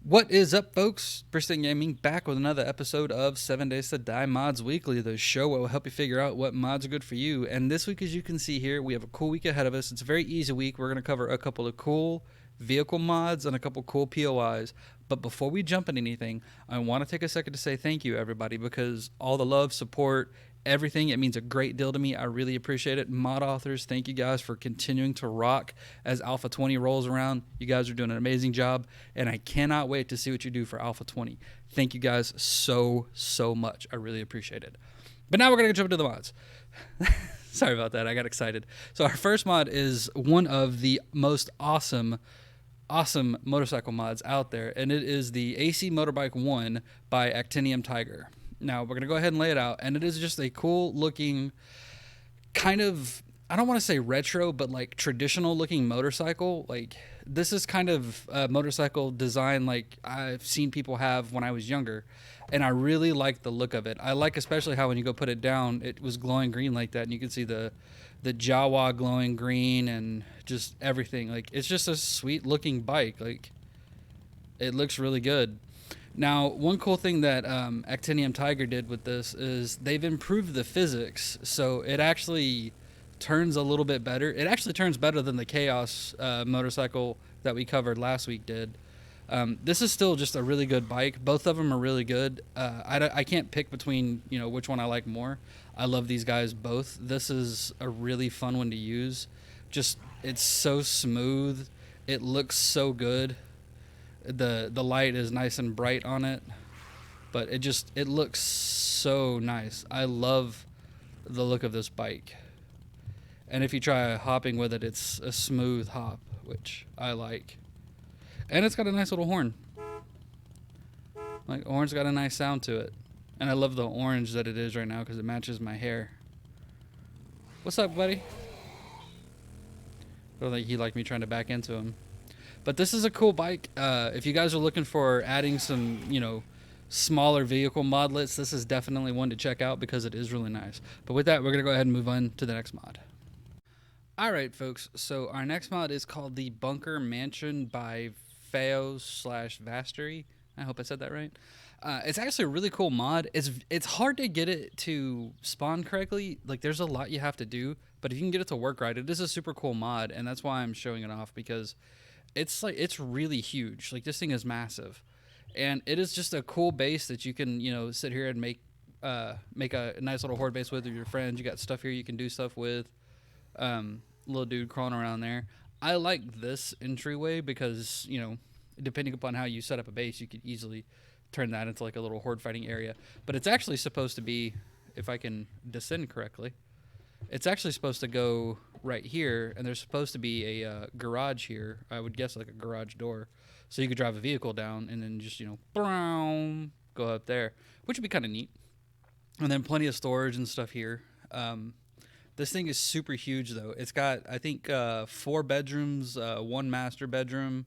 What is up, folks? Pristine Gaming back with another episode of 7 Days to Die Mods Weekly, the show that will help you figure out what mods are good for you. And this week, as you can see here, we have a cool week ahead of us. It's a very easy week. We're going to cover a couple of cool vehicle mods and a couple cool POIs. But before we jump into anything, I want to take a second to say thank you, everybody, because all the love, support, everything, it means a great deal to me. I really appreciate it. Mod authors, thank you guys for continuing to rock as Alpha 20 rolls around. You guys are doing an amazing job, and I cannot wait to see what you do for Alpha 20. Thank you guys so much. I really appreciate it. But now we're going to jump into the mods. Sorry about that. I got excited. So our first mod is one of the most awesome motorcycle mods out there, and it is the AC Motorbike 1 by Actinium Tiger. Now, we're going to go ahead and lay it out, and it is just a cool looking kind of, I don't want to say retro, but like traditional looking motorcycle. Like, this is kind of a motorcycle design like I've seen people have when I was younger, and I really like the look of it. I like especially how when you go put it down, it was glowing green like that, and you can see the Jawa glowing green and just everything. Like, it's just a sweet looking bike. Like, it looks really good. Now, one cool thing that Actinium Tiger did with this is they've improved the physics, so it actually turns a little bit better. It actually turns better than the Chaos motorcycle that we covered last week did. This is still just a really good bike. Both of them are really good. I can't pick between which one I like more. I love these guys both. This is a really fun one to use. Just, it's so smooth. It looks so good. The light is nice and bright on it, but it looks so nice. I love the look of this bike. And if you try hopping with it, it's a smooth hop, which I like. And it's got a nice little horn. Like, horn's got a nice sound to it. And I love the orange that it is right now because it matches my hair. What's up, buddy? I don't think he liked me trying to back into him. But this is a cool bike. If you guys are looking for adding some, smaller vehicle modlets, this is definitely one to check out because it is really nice. But with that, we're going to go ahead and move on to the next mod. All right, folks. So our next mod is called the Bunker Mansion by Faos/Vastery. I hope I said that right. It's actually a really cool mod. It's hard to get it to spawn correctly. Like, there's a lot you have to do. But if you can get it to work right, it is a super cool mod. And that's why I'm showing it off, because it's really huge. Like, this thing is massive, and it is just a cool base that you can sit here and make a nice little horde base with your friends. You got stuff here you can do stuff with. Little dude crawling around there. I like this entryway because depending upon how you set up a base, you could easily turn that into like a little horde fighting area. But it's actually supposed to be, if I can descend correctly, it's actually supposed to go right here, and there's supposed to be a garage here. I would guess like a garage door, so you could drive a vehicle down and then just go up there, which would be kind of neat. And then plenty of storage and stuff here. This thing is super huge though. It's got, I think, 4 bedrooms, 1 master bedroom.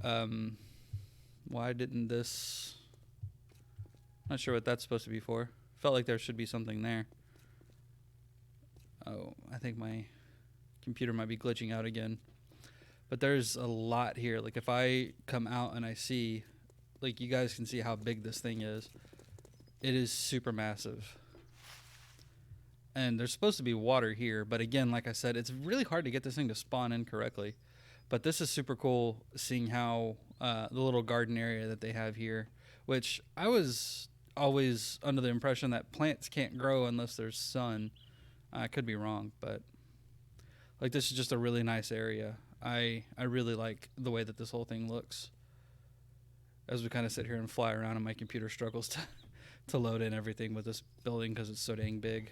Why didn't this? Not sure what that's supposed to be for. Felt like there should be something there. Oh, I think my computer might be glitching out again. But there's a lot here. Like, if I come out and I see, like, you guys can see how big this thing is. It is super massive. And there's supposed to be water here. But again, like I said, it's really hard to get this thing to spawn in correctly. But this is super cool, seeing how the little garden area that they have here. Which I was always under the impression that plants can't grow unless there's sun. I could be wrong, but like, this is just a really nice area. I really like the way that this whole thing looks as we kind of sit here and fly around, and my computer struggles to load in everything with this building because it's so dang big.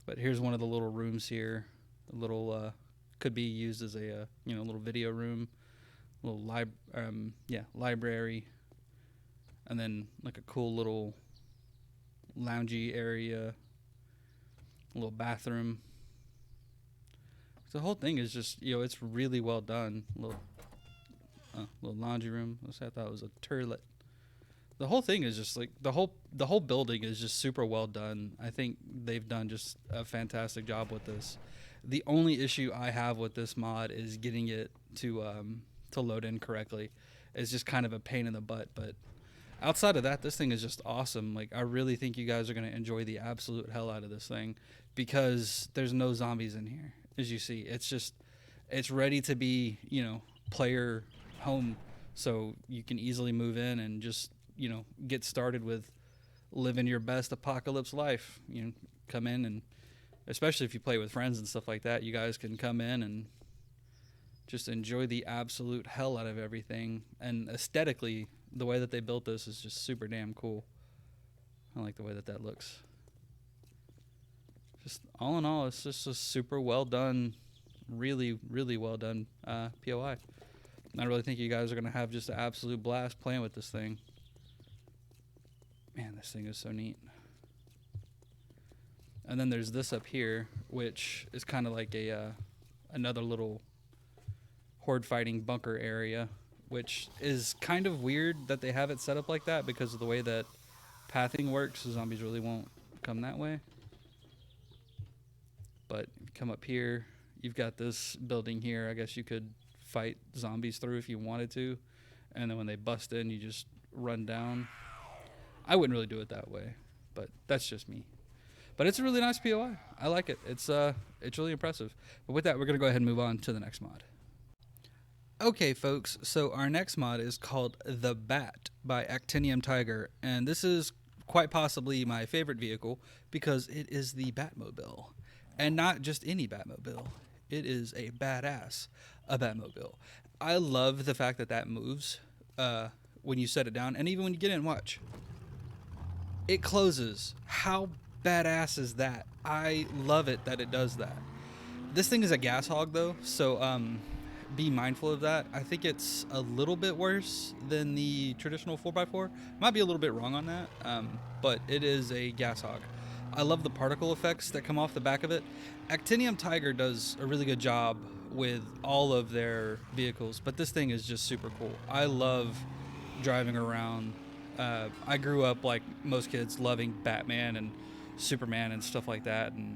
But here's one of the little rooms here. A little could be used as a little video room, little library, and then like a cool little loungy area. A little bathroom. The whole thing is just, it's really well done. Little laundry room. I thought it was a turlet. The whole thing is just like, the whole building is just super well done. I think they've done just a fantastic job with this. The only issue I have with this mod is getting it to to load in correctly. It's just kind of a pain in the butt, but outside of that, this thing is just awesome. Like, I really think you guys are going to enjoy the absolute hell out of this thing because there's no zombies in here. As you see, it's ready to be, player home. So you can easily move in and just, get started with living your best apocalypse life. Come in, and especially if you play with friends and stuff like that, you guys can come in and just enjoy the absolute hell out of everything. And aesthetically, the way that they built this is just super damn cool. I like the way that looks. Just all in all, it's just a super well done, really, really well done POI. I really think you guys are going to have just an absolute blast playing with this thing. Man, this thing is so neat. And then there's this up here, which is kind of like another little horde fighting bunker area, which is kind of weird that they have it set up like that because of the way that pathing works. The zombies really won't come that way. But if you come up here, you've got this building here. I guess you could fight zombies through if you wanted to. And then when they bust in, you just run down. I wouldn't really do it that way, but that's just me. But it's a really nice POI. I like it. It's really impressive. But with that, we're going to go ahead and move on to the next mod. Okay, folks, so our next mod is called The Bat by Actinium Tiger, and this is quite possibly my favorite vehicle because it is the Batmobile, and not just any Batmobile. It is a Batmobile. I love the fact that moves when you set it down, and even when you get in, watch. It closes. How badass is that? I love it that it does that. This thing is a gas hog, though, so be mindful of that. I think it's a little bit worse than the traditional 4x4. Might be a little bit wrong on that, but it is a gas hog. I love the particle effects that come off the back of it. Actinium Tiger does a really good job with all of their vehicles, but this thing is just super cool. I love driving around. I grew up like most kids loving Batman and Superman and stuff like that, and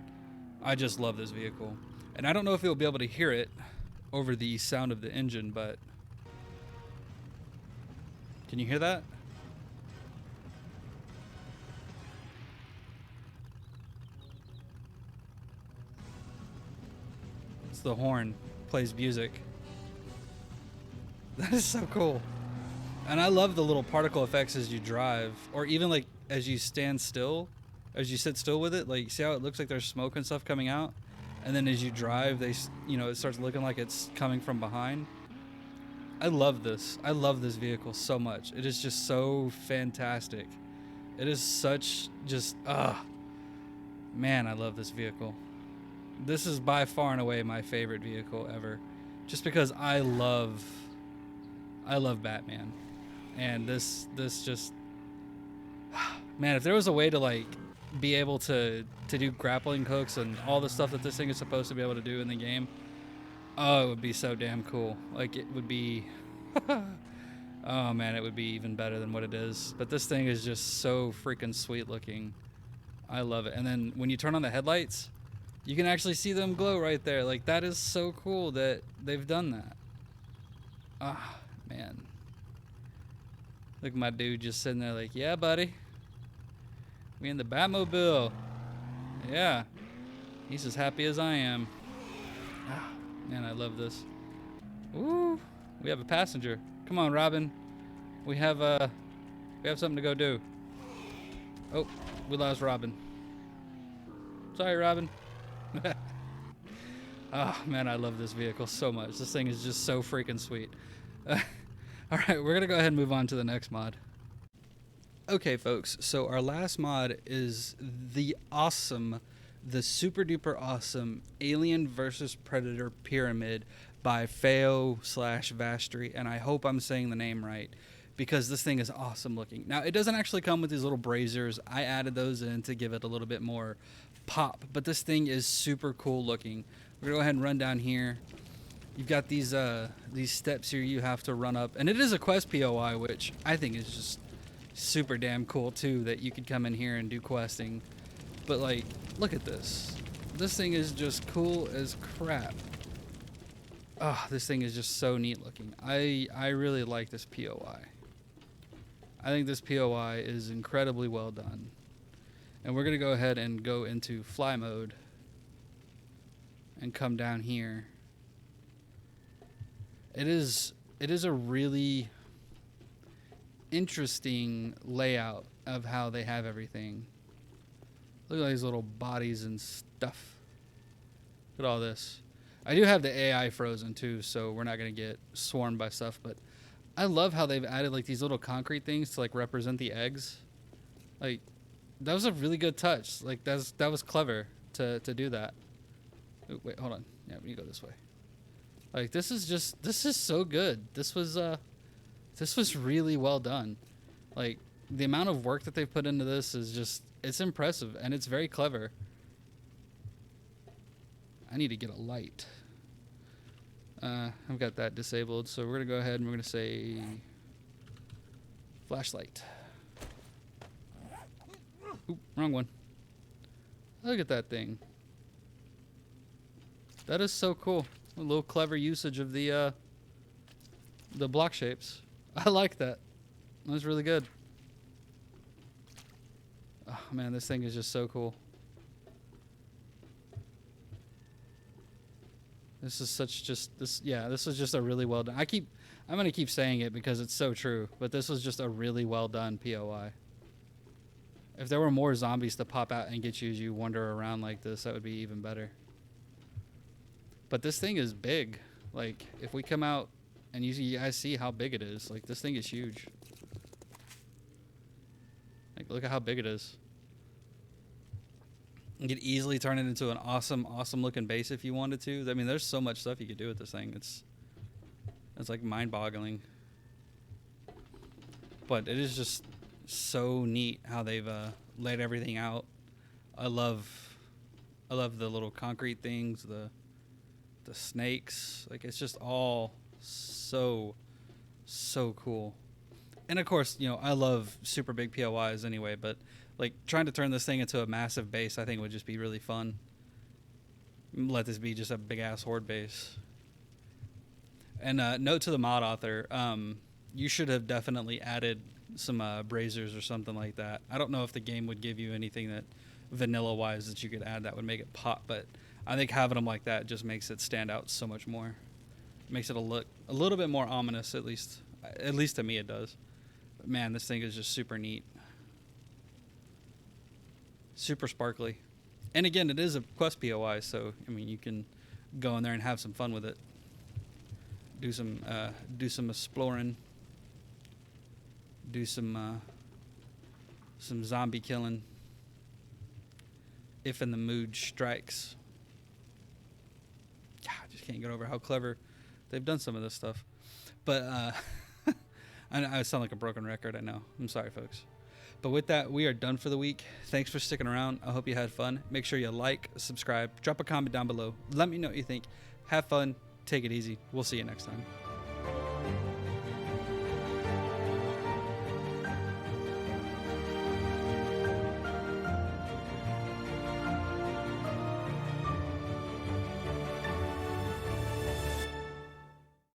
I just love this vehicle. And I don't know if you'll be able to hear it over the sound of the engine, but can you hear that? It's the horn, plays music. That is so cool. And I love the little particle effects as you drive, or even like as you stand still, as you sit still with it. Like, see how it looks like there's smoke and stuff coming out? And then as you drive, it starts looking like it's coming from behind. I love this. I love this vehicle so much. It is just so fantastic. It is such just, man, I love this vehicle. This is by far and away my favorite vehicle ever. Just because I love Batman. And this just, man, if there was a way to like be able to do grappling hooks and all the stuff that this thing is supposed to be able to do in the game, oh, it would be so damn cool. Like, it would be oh man, it would be even better than what it is. But this thing is just so freaking sweet looking. I love it. And then when you turn on the headlights, you can actually see them glow right there. Like, that is so cool that they've done that. Ah, man, look at my dude just sitting there like, yeah, buddy, we in the Batmobile. Yeah, he's as happy as I am. Ah, man, I love this. Ooh, we have a passenger. Come on, Robin. We have something to go do. Oh, we lost Robin. Sorry, Robin. Oh man, I love this vehicle so much. This thing is just so freaking sweet. All right, we're gonna go ahead and move on to the next mod. Okay, folks, so our last mod is the super duper awesome Alien vs. Predator Pyramid by Feo/Vastri, and I hope I'm saying the name right because this thing is awesome looking. Now, it doesn't actually come with these little braziers. I added those in to give it a little bit more pop, but this thing is super cool looking. We're gonna go ahead and run down here. You've got these steps here you have to run up, and it is a quest POI, which I think is just super damn cool too, that you could come in here and do questing. But like, look at this. This thing is just cool as crap. Oh, this thing is just so neat looking. I really like this POI. I think this POI is incredibly well done. And we're going to go ahead and go into fly mode and come down here. It is a really interesting layout of how they have everything. Look at all these little bodies and stuff. Look at all this. I do have the AI frozen too, so we're not going to get swarmed by stuff, but I love how they've added like these little concrete things to like represent the eggs. Like, that was a really good touch. Like, that was clever to do that. Ooh, wait, hold on. Yeah, we go this way. Like, this is so good. This was really well done. Like, the amount of work that they've put into this is just, it's impressive, and it's very clever. I need to get a light. I've got that disabled, so we're gonna go ahead and we're gonna say flashlight. Oop, wrong one. Look at that thing. That is so cool. A little clever usage of the block shapes. I like that. That was really good. Oh man, this thing is just so cool. This is such just this. Yeah, this was just a really well done. I'm gonna keep saying it because it's so true. But this was just a really well done POI. If there were more zombies to pop out and get you as you wander around like this, that would be even better. But this thing is big. Like, if we come out and you guys see how big it is, like, this thing is huge. Like, look at how big it is. You could easily turn it into an awesome looking base if you wanted to. I mean, there's so much stuff you could do with this thing. It's like mind-boggling. But it is just so neat how they've laid everything out. I love the little concrete things, the snakes. Like, it's just all so cool. And of course, you know, I love super big POIs anyway, but like trying to turn this thing into a massive base, I think would just be really fun. Let this be just a big ass horde base. And note to the mod author, you should have definitely added some braziers or something like that. I don't know if the game would give you anything that vanilla wise that you could add that would make it pop, but I think having them like that just makes it stand out so much more. It makes it look a little bit more ominous, at least to me it does. But man, this thing is just super neat. Super sparkly. And again, it is a quest POI, so I mean you can go in there and have some fun with it. Do some exploring. Do some zombie killing. If in the mood strikes. I just can't get over how clever they've done some of this stuff. But I sound like a broken record, I know. I'm sorry, folks. But with that, we are done for the week. Thanks for sticking around. I hope you had fun. Make sure you like, subscribe, drop a comment down below. Let me know what you think. Have fun. Take it easy. We'll see you next time.